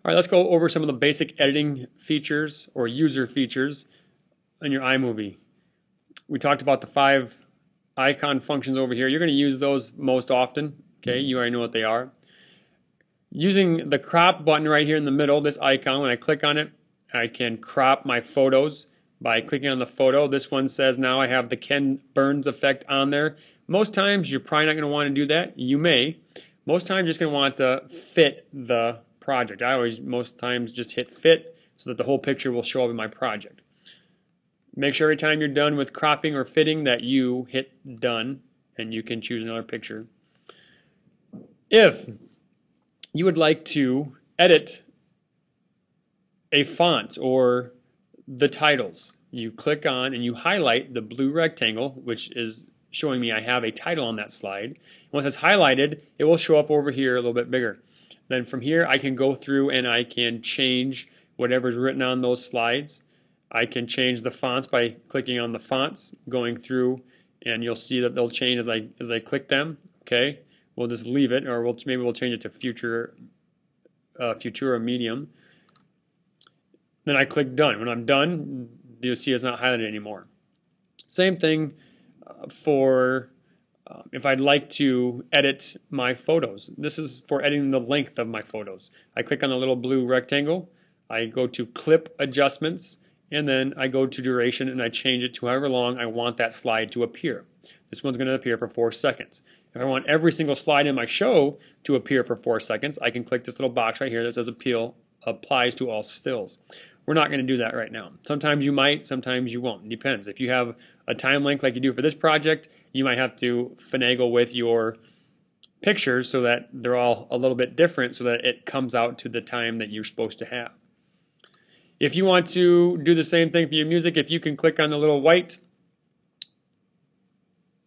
All right, let's go over some of the basic editing features or user features in your iMovie. We talked about the 5 icon functions over here. You're going to use those most often. Okay, you already know what they are. Using the crop button right here in the middle, this icon, when I click on it, I can crop my photos by clicking on the photo. This one says now I have the Ken Burns effect on there. Most times you're probably not going to want to do that. You may. Most times you're just going to want to fit the project. I always most times just hit fit so that the whole picture will show up in my project. Make sure every time you're done with cropping or fitting that you hit done and you can choose another picture. If you would like to edit a font or the titles, you click on and you highlight the blue rectangle, which is showing me I have a title on that slide. Once it's highlighted, it will show up over here a little bit bigger. Then from here I can go through and I can change whatever's written on those slides. I can change the fonts by clicking on the fonts, going through, and you'll see that they'll change as I click them. Okay, we'll just leave it, or maybe we'll change it to Futura Medium. Then I click done. When I'm done, you'll see it's not highlighted anymore. Same thing for if I'd like to edit my photos. This is for editing the length of my photos. I click on the little blue rectangle, I go to clip adjustments, and then I go to duration and I change it to however long I want that slide to appear. This one's going to appear for 4 seconds. If I want every single slide in my show to appear for 4 seconds, I can click this little box right here that says applies to all stills. We're not going to do that right now. Sometimes you might, sometimes you won't. It depends. If you have a time length like you do for this project, you might have to finagle with your pictures so that they're all a little bit different so that it comes out to the time that you're supposed to have. If you want to do the same thing for your music, if you can click on the little white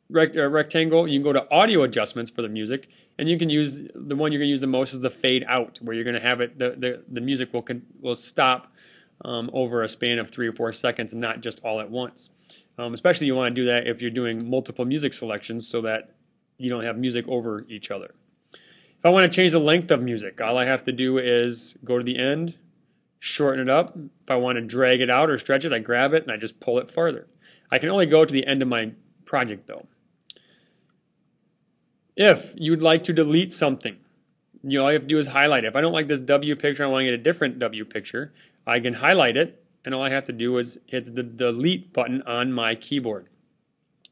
rectangle, you can go to audio adjustments for the music, and you can use the one you're going to use the most is the fade out, where you're going to have it the music will stop over a span of 3 or 4 seconds and not just all at once. Especially you want to do that if you're doing multiple music selections so that you don't have music over each other. If I want to change the length of music, all I have to do is go to the end, shorten it up. If I want to drag it out or stretch it, I grab it and I just pull it farther. I can only go to the end of my project though. If you'd like to delete something, all you have to do is highlight it. If I don't like this W picture, I want to get a different W picture, I can highlight it, and all I have to do is hit the delete button on my keyboard.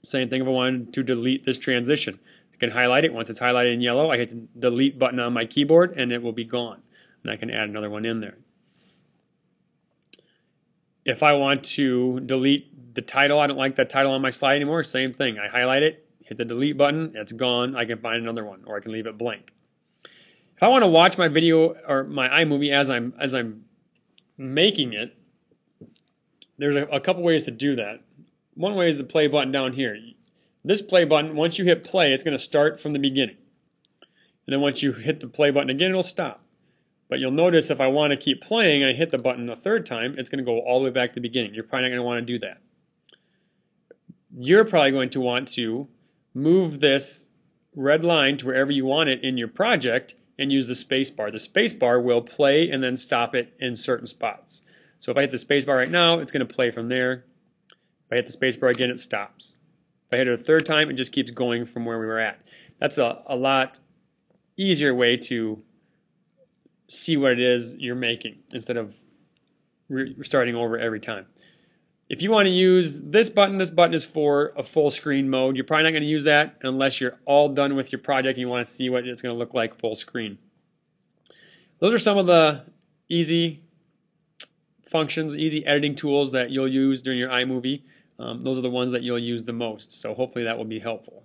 Same thing if I wanted to delete this transition. I can highlight it. Once it's highlighted in yellow, I hit the delete button on my keyboard and it will be gone. And I can add another one in there. If I want to delete the title, I don't like that title on my slide anymore, same thing. I highlight it, hit the delete button, it's gone. I can find another one, or I can leave it blank. If I want to watch my video or my iMovie as I'm making it, there's a couple ways to do that. One way is the play button down here. This play button, once you hit play, it's going to start from the beginning. And then once you hit the play button again, it'll stop. But you'll notice if I want to keep playing and I hit the button a third time, it's going to go all the way back to the beginning. You're probably not going to want to do that. You're probably going to want to move this red line to wherever you want it in your project and use the space bar. The space bar will play and then stop it in certain spots. So if I hit the space bar right now, it's going to play from there. If I hit the space bar again, it stops. If I hit it a third time, it just keeps going from where we were at. That's a lot easier way to see what it is you're making instead of starting over every time. If you want to use this button is for a full screen mode. You're probably not going to use that unless you're all done with your project and you want to see what it's going to look like full screen. Those are some of the easy functions, easy editing tools that you'll use during your iMovie. Those are the ones that you'll use the most. So hopefully that will be helpful.